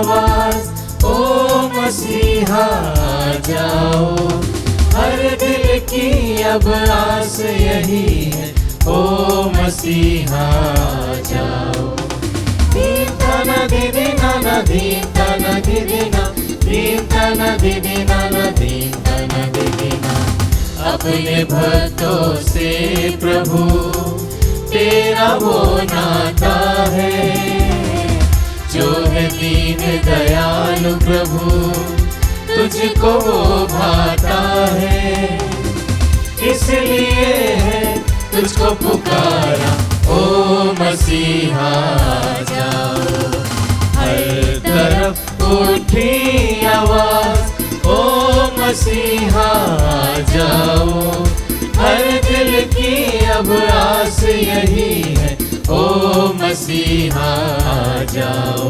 आवाज, ओ मसीहा जाओ। हर दिल की अब आस यही है, ओ मसीहा जाओ। दीन तना दीदी नाना, दीन तना दीदी ना, दीन तना दीदी नाना, दीन तना दीदी ना। अपने भक्तों से प्रभु तेरा वो नाता है, जो है दीन दयालु प्रभु, तुझको वो भाता है। इसलिए है तुझको पुकारा, ओ मसीहा जाओ। हर तरफ उठी आवाज, ओ मसीहा जाओ। हर दिल की अब आस यही है, ओ मसीहा जाओ।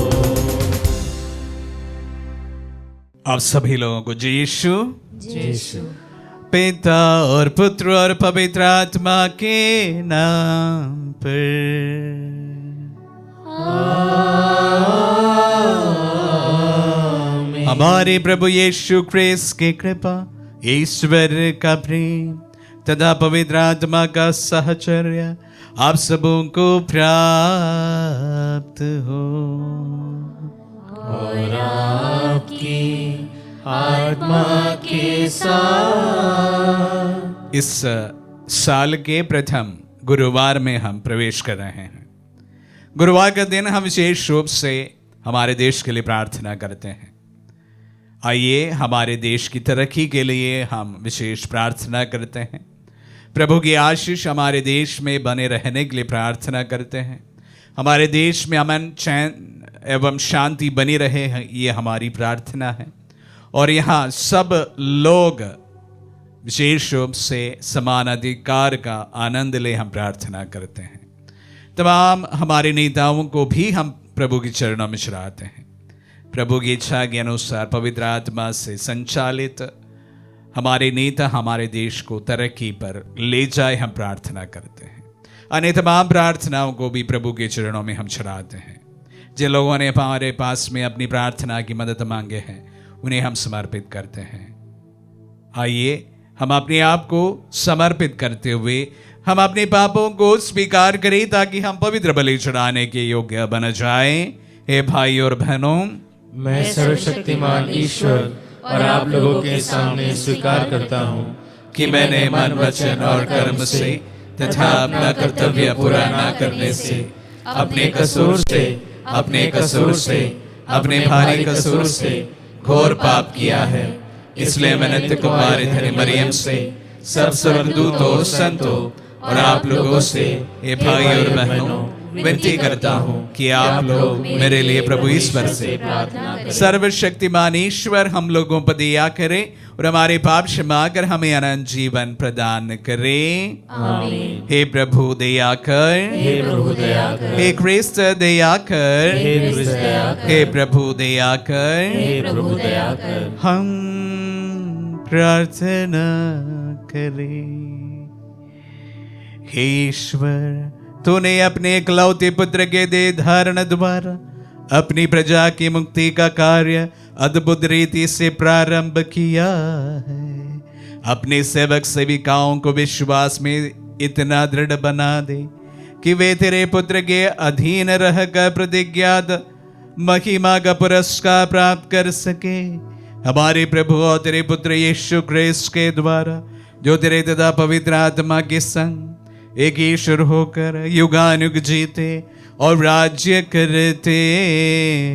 आप सभी लोगों को जय यीशु। यीशु। पिता और पुत्र और पवित्र आत्मा के नाम पर आमीन। हमारे प्रभु यीशु क्रिस्त की कृपा, ईश्वर का प्रेम तथा पवित्र आत्मा का सहचर्य आप सबों को प्राप्त हो। और आपकी आत्मा के साथ। इस साल के प्रथम गुरुवार में हम प्रवेश कर रहे हैं। गुरुवार का दिन हम विशेष रूप से हमारे देश के लिए प्रार्थना करते हैं। आइए हमारे देश की तरक्की के लिए हम विशेष प्रार्थना करते हैं। प्रभु की आशीष हमारे देश में बने रहने के लिए प्रार्थना करते हैं। हमारे देश में अमन, चैन एवं शांति बनी रहे, ये हमारी प्रार्थना है। और यहाँ सब लोग विशेष रूप से समान अधिकार का आनंद ले हम प्रार्थना करते हैं। तमाम हमारे नेताओं को भी हम प्रभु के चरणों में चढ़ाते हैं। प्रभु की इच्छा के अनुसार पवित्र आत्मा से संचालित हमारे नेता हमारे देश को तरक्की पर ले जाए, हम प्रार्थना करते हैं। अन्य तमाम प्रार्थनाओं को भी प्रभु के चरणों में हम चढ़ाते हैं। जिन लोगों ने हमारे पास में अपनी प्रार्थना की मदद मांगे हैं, उन्हें हम समर्पित करते हैं। आइए हम अपने आप को समर्पित करते हुए हम अपने पापों को स्वीकार करें, ताकि हम पवित्र बलि चढ़ाने के योग्य बन जाएं। हे भाई और बहनों, मैं सर्वशक्तिमान ईश्वर और आप लोगों के सामने स्वीकार करता हूँ कि मैंने मन, वचन और कर्म से तथा अपना कर्तव्य पूरा न करने से अपने कसूर से अपने भारी कसूर से घोर पाप किया है। इसलिए मैं नित्य कुमारी धन्य मरियम से, सब स्वर्गदूतों, संतों और आप लोगों से, हे भाई और बहनों, विनती करता हूँ कि आप लोग मेरे लिए प्रभु ईश्वर से सर्वशक्तिमान ईश्वर हम लोगों पर दया करे और हमारे पाप क्षमा कर हमें अनंत जीवन प्रदान करे। आमीन। हे प्रभु दया कर, हे प्रभु दया कर, हे क्रिस्त दया कर, हे क्रिस्त दया कर, हे प्रभु दया कर। हे प्रभु दया कर। हम प्रार्थना करें। हे ईश्वर, तूने अपने इकलौते पुत्र के देह धारण द्वारा अपनी प्रजा की मुक्ति का कार्य अद्भुत रीति से प्रारंभ किया है। अपने सेवक सेविकाओं को विश्वास में इतना दृढ़ बना दे कि वे तेरे पुत्र के अधीन रहकर प्रतिज्ञात महिमा का पुरस्कार प्राप्त कर सके। हमारे प्रभु और तेरे पुत्र यीशु क्रिस्त के द्वारा, जो तेरे तथा पवित्र आत्मा के संग एक ईश्वर होकर युगानुग जीते और राज्य करते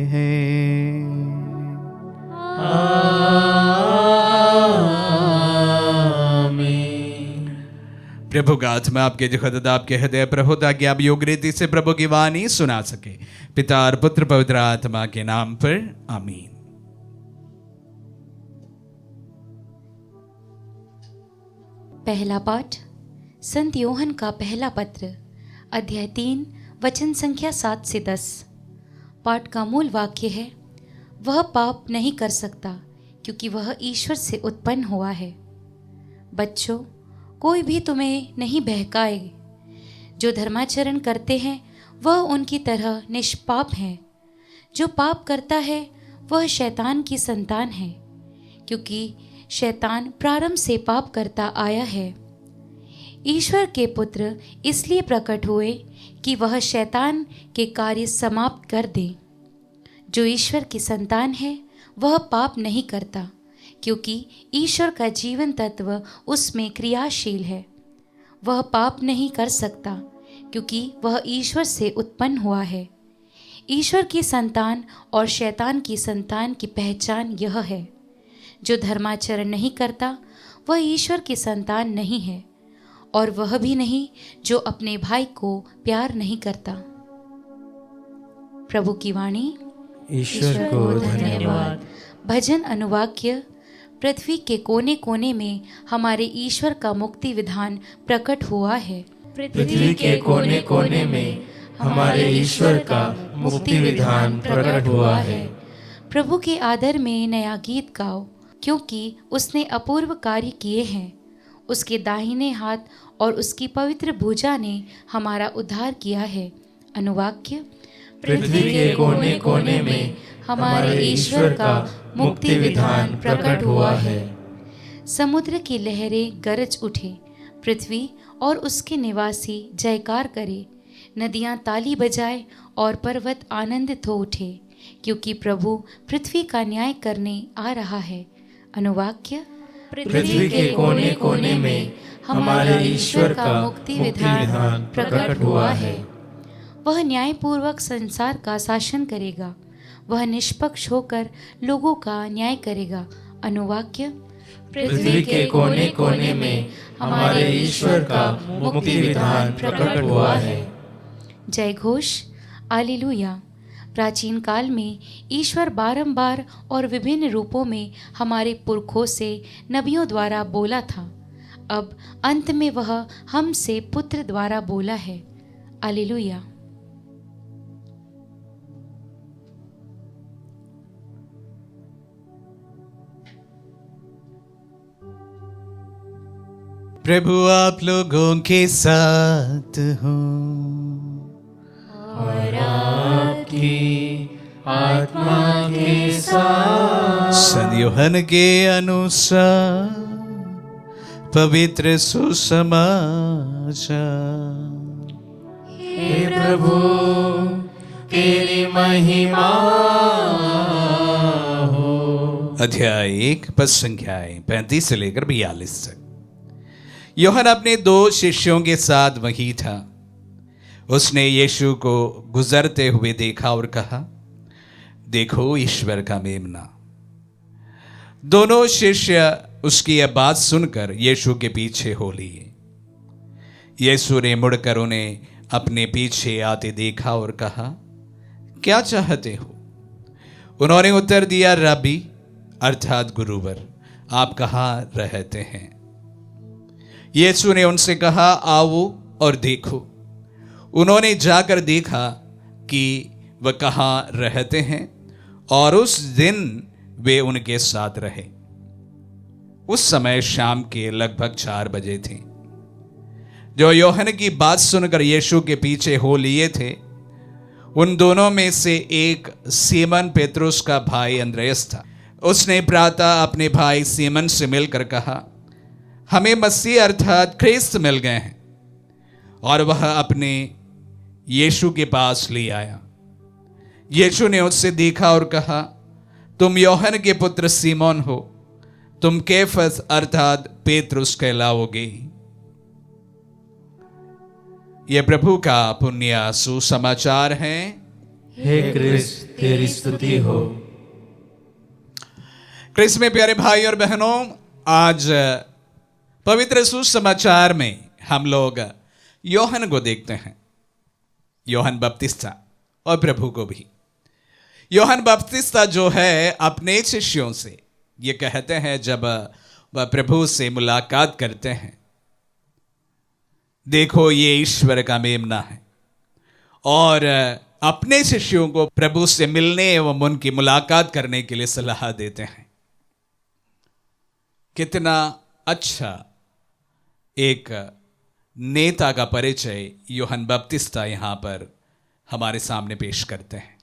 हैं। आमीन। प्रभु का आत्मा आपके जगत आपके हृदय पर हो, ताकि आप योग्य रीति से प्रभु की वाणी सुना सके। पिता और पुत्र पवित्र आत्मा के नाम पर आमीन। पहला पाठ संत योहन का पहला पत्र, अध्याय 3, वचन संख्या 7 से 10। पाठ का मूल वाक्य है, वह पाप नहीं कर सकता क्योंकि वह ईश्वर से उत्पन्न हुआ है। बच्चों, कोई भी तुम्हें नहीं बहकाए। जो धर्माचरण करते हैं वह उनकी तरह निष्पाप हैं। जो पाप करता है वह शैतान की संतान है, क्योंकि शैतान प्रारंभ से पाप करता आया है। ईश्वर के पुत्र इसलिए प्रकट हुए कि वह शैतान के कार्य समाप्त कर दे। जो ईश्वर की संतान है वह पाप नहीं करता, क्योंकि ईश्वर का जीवन तत्व उसमें क्रियाशील है। वह पाप नहीं कर सकता, क्योंकि वह ईश्वर से उत्पन्न हुआ है। ईश्वर की संतान और शैतान की संतान की पहचान यह है, जो धर्माचरण नहीं करता वह ईश्वर की संतान नहीं है, और वह भी नहीं जो अपने भाई को प्यार नहीं करता। प्रभु की वाणी। ईश्वर को धन्यवाद। भजन अनुवाक्य। पृथ्वी के कोने कोने में हमारे ईश्वर का मुक्ति विधान प्रकट हुआ है। पृथ्वी के कोने कोने में हमारे ईश्वर का मुक्ति विधान प्रकट हुआ है। प्रभु के आदर में नया गीत गाओ, क्योंकि उसने अपूर्व कार्य किए हैं। उसके दाहिने हाथ और उसकी पवित्र भुजा ने हमारा उद्धार किया है। अनुवाक्य। पृथ्वी के कोने कोने में हमारे ईश्वर का मुक्ति विधान प्रकट हुआ है। समुद्र की लहरें गरज उठे, पृथ्वी और उसके निवासी जयकार करे। नदियां ताली बजाए और पर्वत आनंदित हो उठे, क्योंकि प्रभु पृथ्वी का न्याय करने आ रहा है। अनुवाक्य। पृथ्वी के कोने कोने में हमारे ईश्वर का मुक्ति विधान प्रकट हुआ है। वह न्यायपूर्वक संसार का शासन करेगा। वह निष्पक्ष होकर लोगों का न्याय करेगा। अनुवाक्य। पृथ्वी के कोने कोने में हमारे ईश्वर का मुक्ति विधान प्रकट हुआ है। जय घोष। हालेलुया। प्राचीन काल में ईश्वर बारंबार और विभिन्न रूपों में हमारे पुरखों से नबियों द्वारा बोला था। अब अंत में वह हमसे पुत्र द्वारा बोला है। हालेलुया। प्रभु आप लोगों के साथ हो और आपकी आत्मा के साथ। संत यूहन्ना के अनुसार पवित्र सुसमाचार। हे प्रभु तेरी महिमा हो। अध्याय 1 पद संख्याएं 35 से लेकर 42 तक। यूहन्ना अपने 2 शिष्यों के साथ वहीं था। उसने यीशु को गुजरते हुए देखा और कहा, देखो ईश्वर का मेमना। दोनों शिष्य उसकी यह बात सुनकर यीशु के पीछे हो लिए। यीशु ने मुड़कर उन्हें अपने पीछे आते देखा और कहा, क्या चाहते हो? उन्होंने उत्तर दिया, रब्बी अर्थात गुरुवर, आप कहाँ रहते हैं? यीशु ने उनसे कहा, आओ और देखो। उन्होंने जाकर देखा कि वह कहाँ रहते हैं, और उस दिन वे उनके साथ रहे। उस समय शाम के लगभग 4 बजे थे। जो यूहन्ना की बात सुनकर यीशु के पीछे हो लिए थे, उन दोनों में से एक सीमन पेत्रुस का भाई अंद्रयास था। उसने प्रातः अपने भाई सीमन से मिलकर कहा, हमें मसीह अर्थात ख्रिस्त मिल गए हैं, और वह अपने यीशु के पास ले आया। यीशु ने उससे देखा और कहा, तुम यूहन्ना के पुत्र सीमोन हो, तुम केफस अर्थात पेत्रुस कहलाओगे। यह प्रभु का पुण्य सुसमाचार है। हे क्रिस्त तेरी स्तुति हो। क्रिस्त में प्यारे भाई और बहनों, आज पवित्र सुसमाचार में हम लोग यूहन्ना को देखते हैं, यूहन्ना बपतिस्ता और प्रभु को भी। यूहन्ना बपतिस्ता जो है अपने शिष्यों से ये कहते हैं, जब वह प्रभु से मुलाकात करते हैं, देखो ये ईश्वर का मेमना है, और अपने शिष्यों को प्रभु से मिलने एवं उनकी मुलाकात करने के लिए सलाह देते हैं। कितना अच्छा एक नेता का परिचय यूहन्ना बपतिस्ता यहां पर हमारे सामने पेश करते हैं।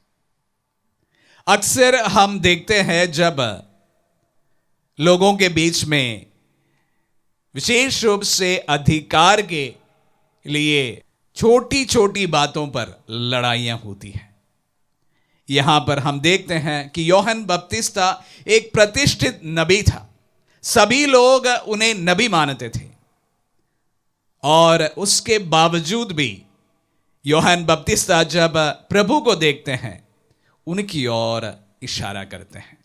अक्सर हम देखते हैं जब लोगों के बीच में विशेष रूप से अधिकार के लिए छोटी छोटी बातों पर लड़ाइयां होती हैं। यहां पर हम देखते हैं कि यूहन्ना बपतिस्ता एक प्रतिष्ठित नबी था। सभी लोग उन्हें नबी मानते थे और उसके बावजूद भी यूहन्ना बपतिस्ता जब प्रभु को देखते हैं उनकी ओर इशारा करते हैं।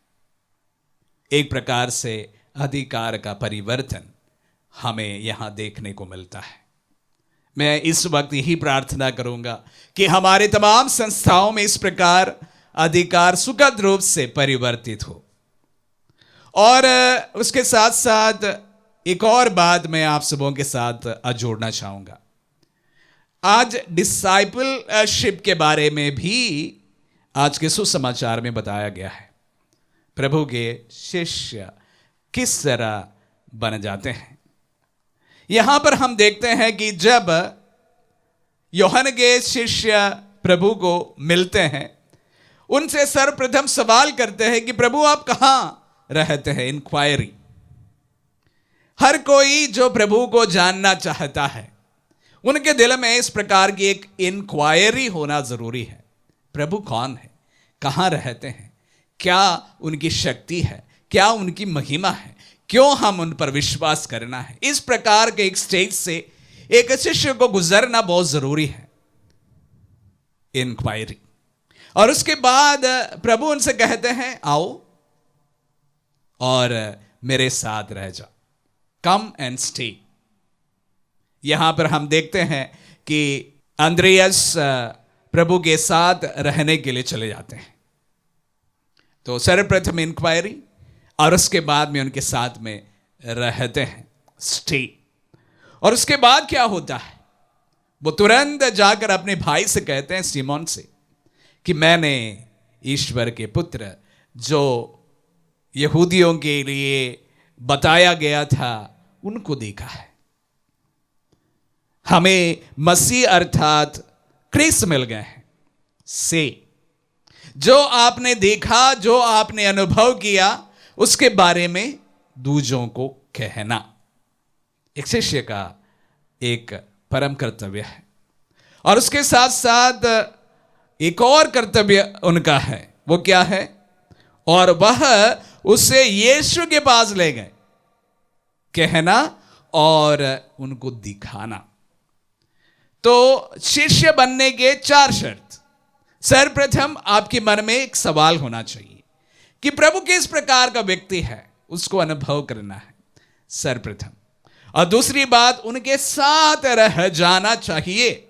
एक प्रकार से अधिकार का परिवर्तन हमें यहां देखने को मिलता है। मैं इस वक्त यही प्रार्थना करूंगा कि हमारे तमाम संस्थाओं में इस प्रकार अधिकार सुखद रूप से परिवर्तित हो। और उसके साथ साथ एक और बात मैं आप सबों के साथ जोड़ना चाहूंगा। आज डिसाइपलशिप के बारे में भी आज के सुसमाचार में बताया गया है। प्रभु के शिष्य किस तरह बन जाते हैं। यहां पर हम देखते हैं कि जब यूहन्ना के शिष्य प्रभु को मिलते हैं, उनसे सर्वप्रथम सवाल करते हैं कि प्रभु आप कहां रहते हैं। इंक्वायरी। हर कोई जो प्रभु को जानना चाहता है उनके दिल में इस प्रकार की एक इंक्वायरी होना जरूरी है। प्रभु कौन है, कहां रहते हैं, क्या उनकी शक्ति है, क्या उनकी महिमा है, क्यों हम उन पर विश्वास करना है। इस प्रकार के एक स्टेज से एक शिष्य को गुजरना बहुत जरूरी है, इंक्वायरी। और उसके बाद प्रभु उनसे कहते हैं आओ और मेरे साथ रह जाओ, कम एंड स्टे। यहां पर हम देखते हैं कि अंद्रियास प्रभु के साथ रहने के लिए चले जाते हैं। तो सर्वप्रथम इंक्वायरी और उसके बाद में उनके साथ में रहते हैं, स्टे। और उसके बाद क्या होता है, वो तुरंत जाकर अपने भाई से कहते हैं, सीमोन से, कि मैंने ईश्वर के पुत्र जो यहूदियों के लिए बताया गया था उनको देखा है। हमें मसीह अर्थात क्रिस्त मिल गए हैं। से जो आपने देखा, जो आपने अनुभव किया, उसके बारे में दूसरों को कहना एक शिष्य का एक परम कर्तव्य है। और उसके साथ साथ एक और कर्तव्य उनका है। वो क्या है? और वह उसे यीशु के पास ले गए, कहना और उनको दिखाना। तो शिष्य बनने के 4 शर्त। सर्वप्रथम आपके मन में एक सवाल होना चाहिए कि प्रभु किस प्रकार का व्यक्ति है, उसको अनुभव करना है सर्वप्रथम। और दूसरी बात, उनके साथ रह जाना चाहिए,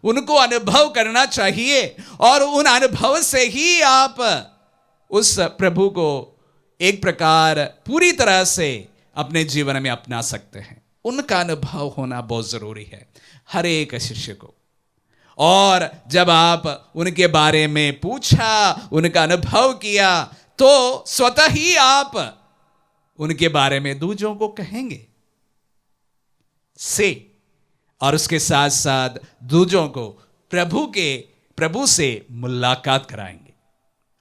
उनको अनुभव करना चाहिए। और उन अनुभव से ही आप उस प्रभु को एक प्रकार पूरी तरह से अपने जीवन में अपना सकते हैं। उनका अनुभव होना बहुत जरूरी है हर एक शिष्य को। और जब आप उनके बारे में पूछा, उनका अनुभव किया, तो स्वतः ही आप उनके बारे में दूसरों को कहेंगे से। और उसके साथ साथ दूसरों को प्रभु से मुलाकात कराएंगे।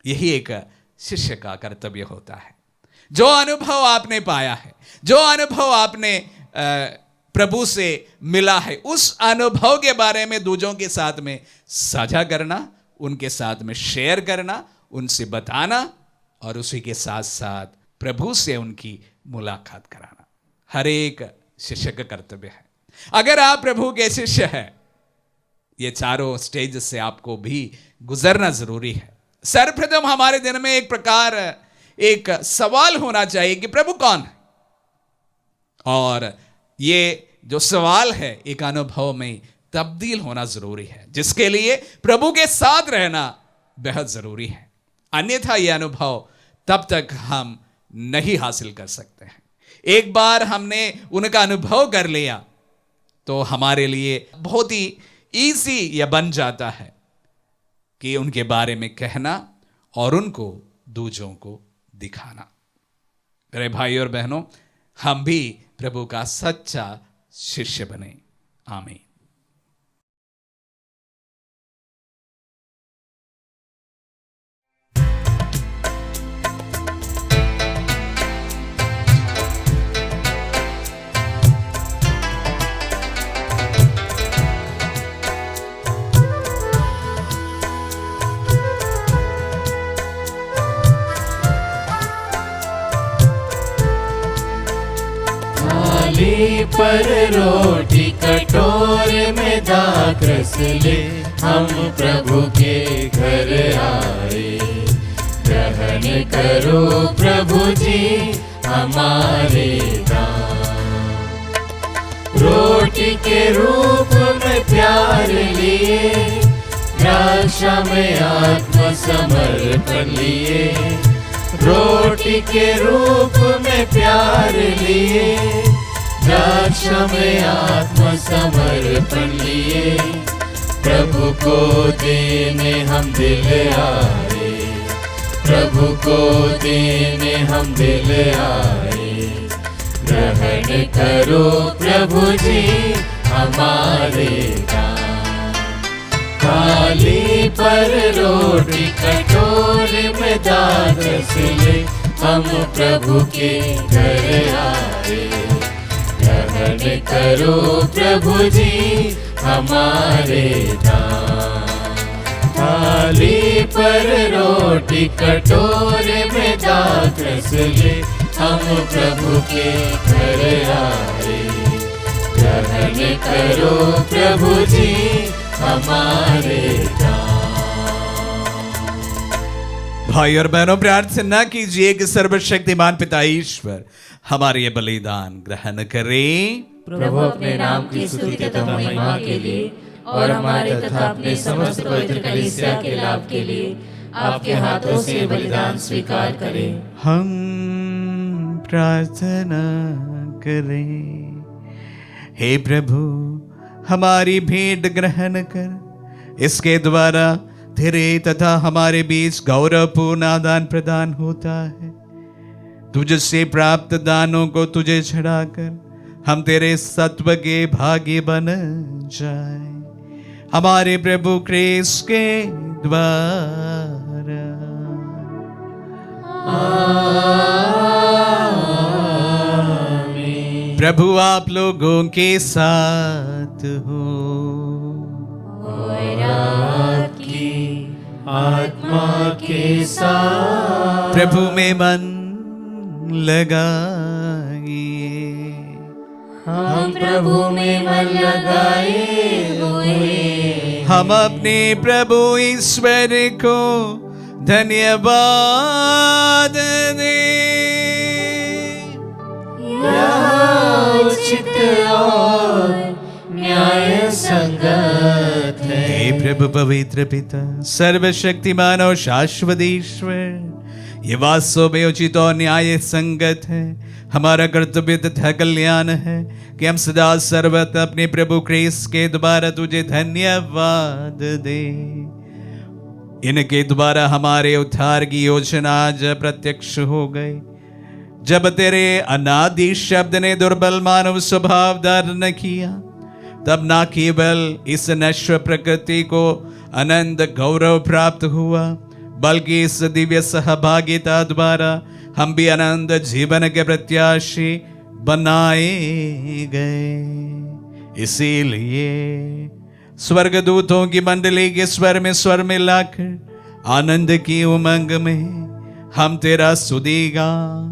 यही एक शिष्य का कर्तव्य होता है। जो अनुभव आपने पाया है, जो अनुभव आपने प्रभु से मिला है, उस अनुभव के बारे में दूसरों के साथ में साझा करना, उनके साथ में शेयर करना, उनसे बताना और उसी के साथ साथ प्रभु से उनकी मुलाकात कराना हर एक शिष्य का कर्तव्य है। अगर आप प्रभु के शिष्य हैं, ये चारों स्टेज से आपको भी गुजरना जरूरी है। सर्वप्रथम हमारे दिन में एक प्रकार एक सवाल होना चाहिए कि प्रभु कौन है। और ये जो सवाल है एक अनुभव में तब्दील होना जरूरी है, जिसके लिए प्रभु के साथ रहना बेहद जरूरी है। अन्यथा यह अनुभव तब तक हम नहीं हासिल कर सकते हैं। एक बार हमने उनका अनुभव कर लिया तो हमारे लिए बहुत ही इजी यह बन जाता है कि उनके बारे में कहना और उनको दूसरों को दिखाना। मेरे भाई और बहनों, हम भी प्रभु का सच्चा शिष्य बने। आमीन। पर रोटी कटोरे में दाख रस ले, हम प्रभु के घर आए। ग्रहण करो प्रभु जी हमारे दान। रोटी के रूप में प्यार लिए, द्राक्षा में आत्मसमर्पण लिए। रोटी के रूप में प्यार लिए, द्राक्षा में आत्मसमर्पण लिए। प्रभु को देने हम दिल आए, प्रभु को देने हम दिल आए। ग्रहण करो प्रभु जी हमारे दान। थाली पर रोटी कटोरे में दाख रस ले, हम प्रभु के घर आए। ग्रहण करो प्रभु जी हमारे दान। थाली पर रोटी कटोरे में दाख रस ले, हम प्रभु के घर आए। ग्रहण करो प्रभु जी हमारे दान। भाई और बहनों, प्रार्थना कीजिए कि सर्वशक्तिमान पिता ईश्वर हमारे ये बलिदान ग्रहण करे। प्रभु अपने नाम की स्तुति तथा महिमा के लिए और हमारे तथा अपने समस्त पवित्र कलीसिया के लाभ के लिए आपके हाथों से बलिदान स्वीकार करें। हम प्रार्थना करें। हे प्रभु, हमारी भेंट ग्रहण कर, इसके द्वारा तेरे तथा हमारे बीच गौरवपूर्ण आदान प्रदान होता है। तुझसे प्राप्त दानों को तुझे चढ़ाकर हम तेरे सत्व के भागी बन जाए, हमारे प्रभु क्रिस्त के द्वारा। आमीन। प्रभु आप लोगों के साथ हो और आपकी आत्मा के साथ। प्रभु में मन लगाइए। हम प्रभु में मन लगाए हुए, हम अपने प्रभु ईश्वर को धन्यवाद दें। यह उचित और न्याय संगत है। हे प्रभु पवित्र पिता, सर्वशक्तिमान और शाश्वत ईश्वर, ये वास्तव में उचित और न्याय संगत है, हमारा कर्तव्य तथा कल्याण है कि हम सदा सर्वत्र अपने प्रभु क्रिस्त के द्वारा तुझे धन्यवाद दें। इनके द्वारा हमारे उद्धार की योजना आज प्रत्यक्ष हो गई, जब तेरे अनादि शब्द ने दुर्बल मानव स्वभाव धारण किया, तब न केवल इस नश्वर प्रकृति को अनंत गौरव प्राप्त हुआ, बल्कि इस दिव्य सहभागिता द्वारा हम भी अनंत जीवन के प्रत्याशी बनाए गए। इसीलिए स्वर्गदूतों की मंडली के स्वर में लाकर आनंद की उमंग में हम तेरा स्तुतिगान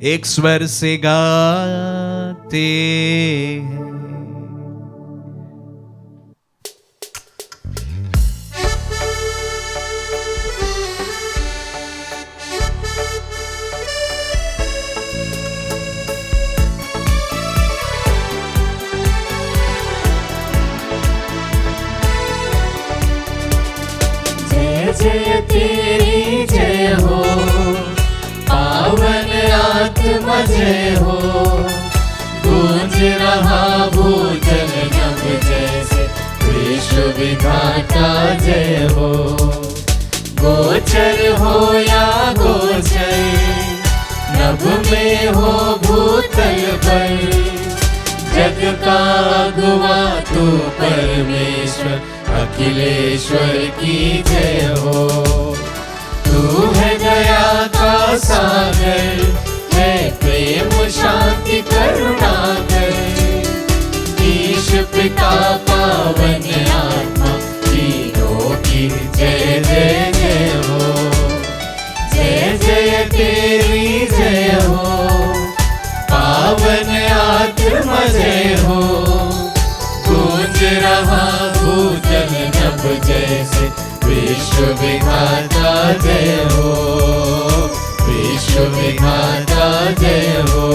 एक स्वर से गाते हैं। जय तेरी जय हो, पावन आत्मा जय हो। गूंज रहा भूजल नभ जैसे, विश्व विधाता जय हो। गोचर हो या गोचर, नभ में हो भूतल पर। जग का अगुवा तू परमेश्वर, अखिलेश्वर की जय हो। तू है दया का सागर, है प्रेम शांति करुणा कर। ईश पिता पावन आत्मा, तीनों की जय जय जय हो। जय जय तेरी जय हो, पावन आत्मा जय हो। गूंज रहा भूजल नभ जैसे विश्व विधाता जय हो। विश्व विधाता जय हो।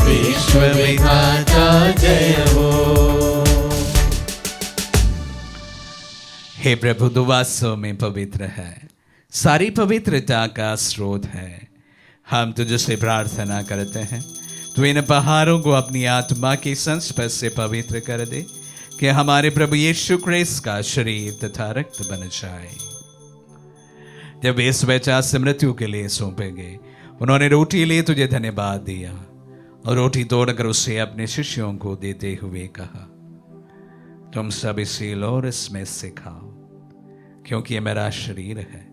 विश्व विधाता जय हो। हे प्रभु, तू वास्तव में पवित्र है, सारी पवित्रता का स्रोत है। हम तुझसे प्रार्थना करते हैं, तू इन पहाड़ों को अपनी आत्मा के संस्पर्श से पवित्र कर दे, कि हमारे प्रभु यीशु क्रिस्त का शरीर तथा रक्त बन जाए। जब वे स्वेच्छा से मृत्यु के लिए सौंपे गए, उन्होंने रोटी ली, तुझे धन्यवाद दिया और रोटी तोड़कर उसे अपने शिष्यों को देते हुए कहा, तुम सब इसे लो और इसमें से खाओ, क्योंकि ये मेरा शरीर है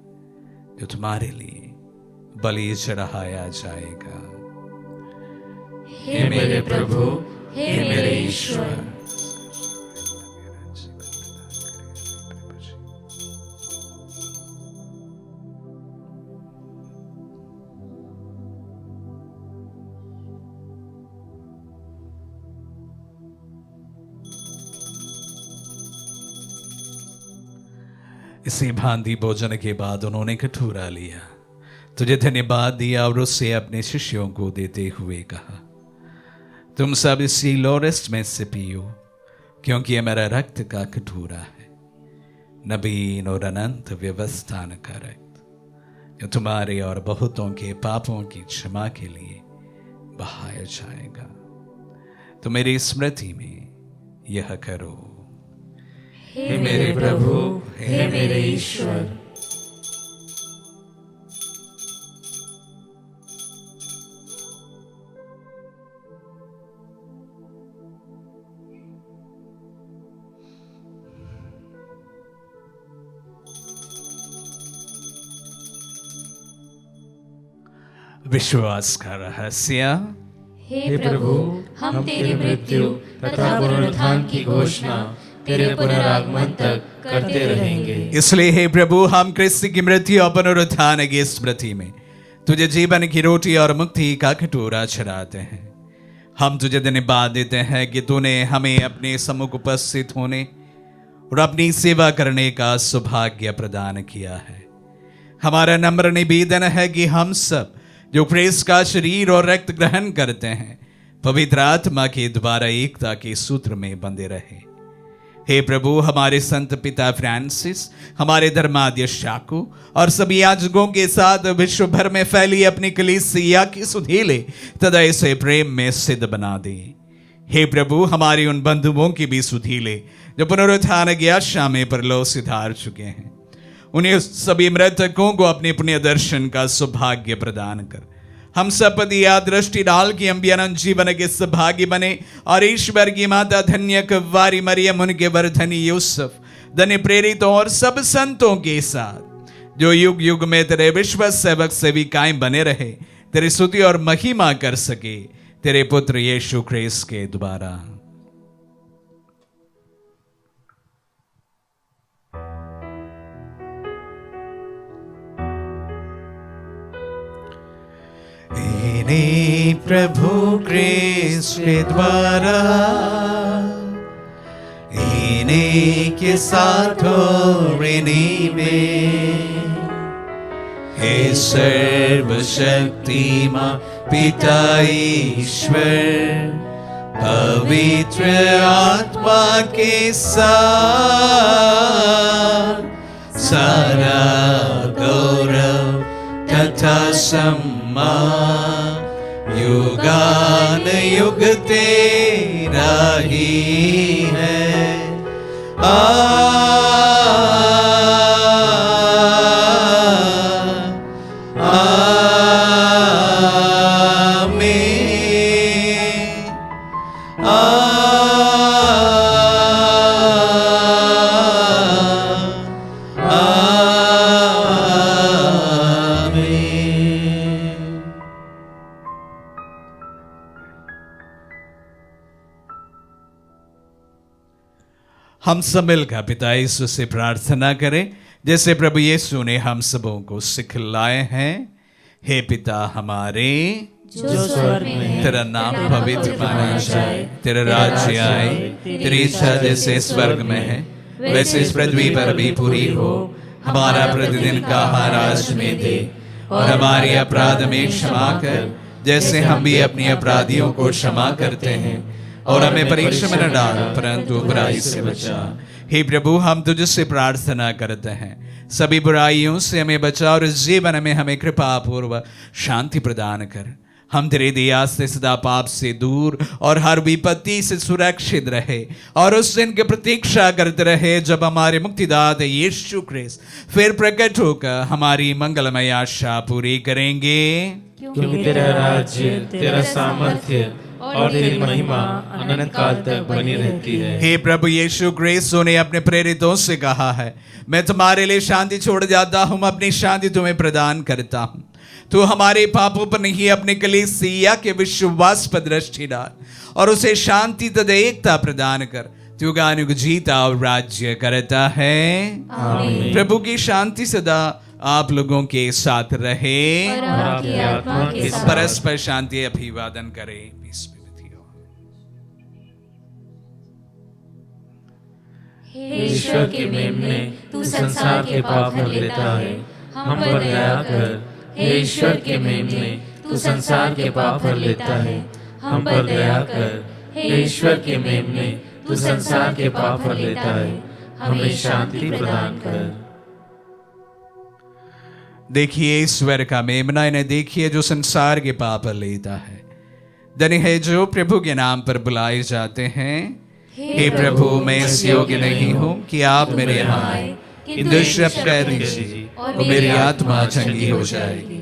जो तुम्हारे लिए बलि चढ़ाया जाएगा। हे मेरे प्रभु, हे मेरे ईश्वर। इसी भांति भोजन के बाद उन्होंने कटोरा लिया, तुझे धन्यवाद दिया और उससे अपने शिष्यों को देते हुए कहा, तुम सब इसी लो और इसमें से पियो, क्योंकि यह मेरा रक्त का कटोरा है, नवीन और अनंत व्यवस्थान का रक्त, जो तुम्हारे और बहुतों के पापों की क्षमा के लिए बहाया जाएगा। तो मेरी स्मृति में यह करो। हे मेरे प्रभु, हे मेरे ईश्वर। विश्वास का रहस्य। हे प्रभु, हम तेरी मृत्यु तथा पुनरुत्थान की घोषणा तेरे पुनरागमन तक करते रहेंगे। इसलिए हे प्रभु, हम क्रिस्त की मृत्यु और पुनरुत्थान की स्मृति में तुझे जीवन की रोटी और मुक्ति का कटोरा चढ़ाते हैं। हम तुझे धन्यवाद देते हैं कि तूने हमें अपने सम्मुख उपस्थित होने और अपनी सेवा करने का सौभाग्य प्रदान किया है। हमारा नम्र निवेदन है कि हम सब जो क्रिस्त का शरीर और रक्त ग्रहण करते हैं, पवित्र आत्मा के द्वारा एकता के सूत्र में बंधे रहे। हे प्रभु, हमारे संत पिता फ्रांसिस, हमारे धर्माध्यक्ष याकूब और सभी याजकों के साथ विश्व भर में फैली अपनी कलीसिया की सुधीले तथा इसे प्रेम में सिद्ध बना दे। हे प्रभु, हमारे उन बंधुओं की भी सुधीले जो पुनरुत्थान की आशा में परलोक सिधार चुके हैं, उन्हें सभी मृतकों को अपने पुण्य दर्शन का सौभाग्य प्रदान कर हम सब पर या दृष्टि डाल की हम भी अनंत जीवन के सौभागी बने और ईश्वर की माता धन्य कुंवारी मरियम, उनके वर्धनी यूसुफ, धन्य प्रेरित और सब संतों के साथ जो युग युग में तेरे विश्व सेवक सेविकाएं बने रहे, तेरी स्तुति और महिमा कर सके तेरे पुत्र यीशु ख्रीस्त के द्वारा। इन्हीं प्रभु ख्रीस्त के द्वारा, इन्हीं के साथ और इन्हीं में, हे सर्वशक्तिमान पिता ईश्वर, पवित्र आत्मा के साथ सारा गौरव तथा युगान युग तेरा ही है। हम सब मिलकर पिता यीशु से प्रार्थना करें, जैसे प्रभु यीशु ने हम सबों को सिखलाए हैं। हे पिता हमारे जो स्वर्ग में है, तेरा नाम पवित्र माना जाए, तेरा राज्य आए, तेरी इच्छा जैसे स्वर्ग में है वैसे इस पृथ्वी पर भी पूरी हो। हमारा प्रतिदिन का आहार आज में दे, और हमारे अपराध में क्षमा कर जैसे हम भी अपने अपराधियों को क्षमा करते हैं, और हमें परीक्षा में न डाल परंतु बुराई से बचा। हे प्रभु, हम तुझसे प्रार्थना करते हैं, सभी बुराइयों से हमें बचा और इस जीवन में हमें कृपा पूर्वक शांति प्रदान कर। हम तेरे दया से सदा पाप से दूर और हर विपत्ति से सुरक्षित रहे, और उस दिन की प्रतीक्षा करते रहे जब हमारे मुक्तिदाता यीशु ख्रिस्त फिर प्रकट होकर हमारी मंगलमय आशा पूरी करेंगे। क्योंकि तेरा राज्य, तेरा सामर्थ्य और तेरी महिमा अनंत काल तक बनी रहती है। हे प्रभु यीशु ख्रिस्त ने अपने प्रेरितों से कहा है, मैं तुम्हारे लिए शांति छोड़ जाता हूँ, अपनी शांति तुम्हें प्रदान करता हूँ। तू हमारे पापों पर नहीं अपने कलीसिया के विश्वास पर दृष्टि डाल और उसे शांति तथा एकता प्रदान कर। तू गानुग जीता और राज्य करता है। आमीन। प्रभु की शांति सदा आप लोगों के साथ रहे और आपकी आत्मा के साथ। परस्पर शांति अभिवादन करें। हे ईश्वर के मेमने, तू संसार के पाप भर लेता है, हम पर दया कर। हे ईश्वर के मेमने, तू संसार के पाप भर लेता है, हम पर दया कर। हे ईश्वर के मेमने, तू संसार के पाप भर लेता है, हमें शांति प्रदान कर। देखिए ईश्वर का मेमना, इन्हें देखिए जो संसार के पाप लेता है। धन्य है जो प्रभु के नाम पर बुलाए जाते हैं। हे प्रभु, मैं इस योग्य नहीं हूँ कि आप मेरे यहाँ आए, किंतु शब्द कह दीजिए और मेरी आत्मा चंगी हो जाएगी।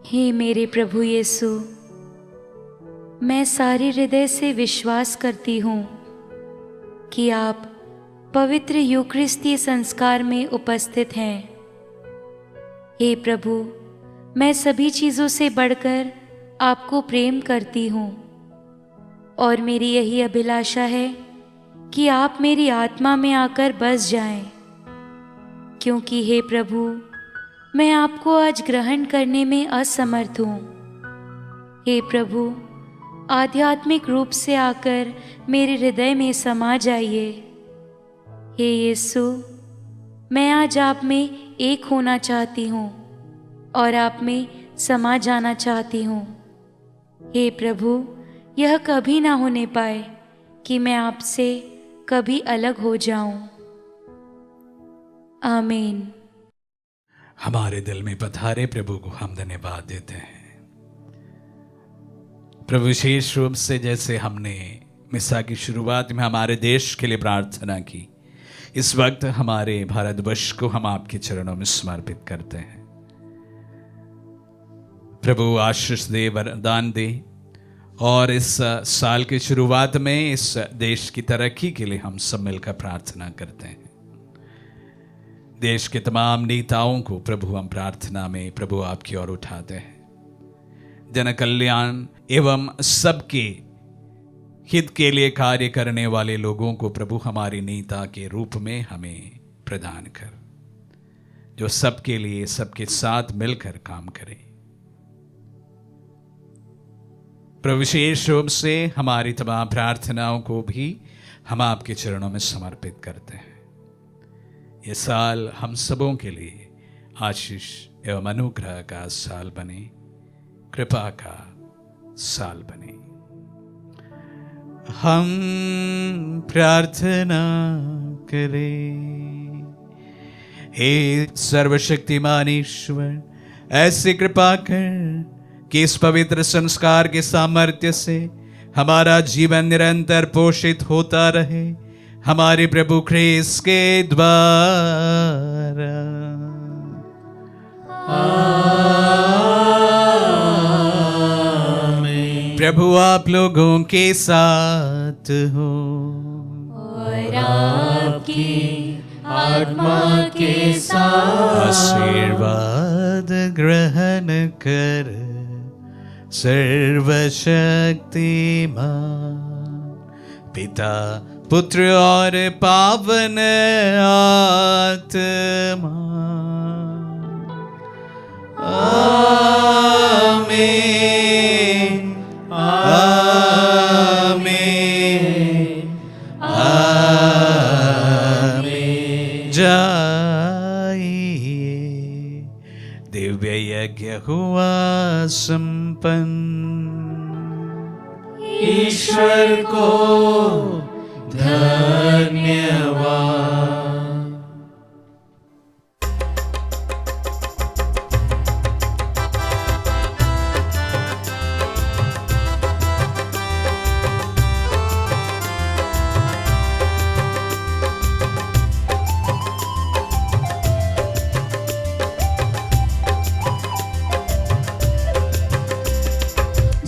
हे मेरे प्रभु यीशु, मैं सारे हृदय से विश्वास करती हूँ कि आप पवित्र यूकरिस्तीय संस्कार में उपस्थित हैं। हे प्रभु, मैं सभी चीज़ों से बढ़कर आपको प्रेम करती हूँ और मेरी यही अभिलाषा है कि आप मेरी आत्मा में आकर बस जाएं, क्योंकि हे प्रभु, मैं आपको आज ग्रहण करने में असमर्थ हूँ। हे प्रभु, आध्यात्मिक रूप से आकर मेरे हृदय में समा जाइए। हे यीशु, मैं आज आप में एक होना चाहती हूँ और आप में समा जाना चाहती हूँ। हे प्रभु, यह कभी ना होने पाए कि मैं आपसे कभी अलग हो जाऊं। आमीन। हमारे दिल में पधारे प्रभु को हम धन्यवाद देते हैं। प्रभु विशेष रूप से जैसे हमने मिसा की शुरुआत में हमारे देश के लिए प्रार्थना की, इस वक्त हमारे भारतवर्ष को हम आपके चरणों में समर्पित करते हैं। प्रभु आशीष दे, वरदान दे, और इस साल की शुरुआत में इस देश की तरक्की के लिए हम सब मिलकर प्रार्थना करते हैं। देश के तमाम नेताओं को प्रभु हम प्रार्थना में प्रभु आपकी ओर उठाते हैं। जन कल्याण एवं सबके हित के लिए कार्य करने वाले लोगों को प्रभु हमारे नेता के रूप में हमें प्रदान कर, जो सबके लिए सबके साथ मिलकर काम करे। प्रभु विशेष रूप से हमारी तमाम प्रार्थनाओं को भी हम आपके चरणों में समर्पित करते हैं। ये साल हम सबों के लिए आशीष एवं अनुग्रह का साल बने, कृपा का साल बने। हम प्रार्थना करें। हे सर्वशक्तिमान ईश्वर, ऐसी कृपा कर कि इस पवित्र संस्कार के सामर्थ्य से हमारा जीवन निरंतर पोषित होता रहे, हमारे प्रभु ख्रीस्त के द्वारा। आमीन। प्रभु आप लोगों के साथ हो और आपकी आत्मा के साथ। आशीर्वाद ग्रहण कर सर्वशक्तिमान पिता पुत्र और पावन आत्मा। आमीन आमीन आमीन। जाइए, दिव्य यज्ञ हुआ संपन्न। ईश्वर को धन्यवाद।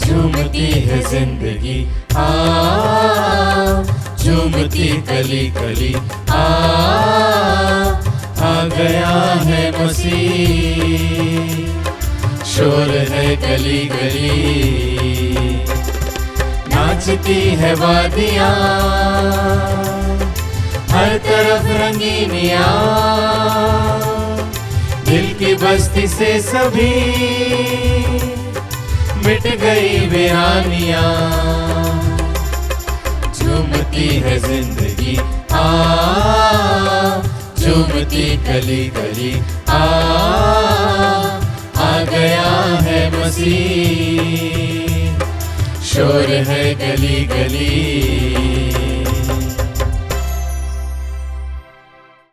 झूमती है जिंदगी आ, झूमती कली कली आ गया है मसीह। शोर है गली गली, नाचती है वादियाँ, हर तरफ रंगीनियाँ। दिल की बस्ती से सभी मिट गई वीरानियाँ। झूमती है जिंदगी आ, झूमती गली गली आ गया है मसीह। शोर है गली गली,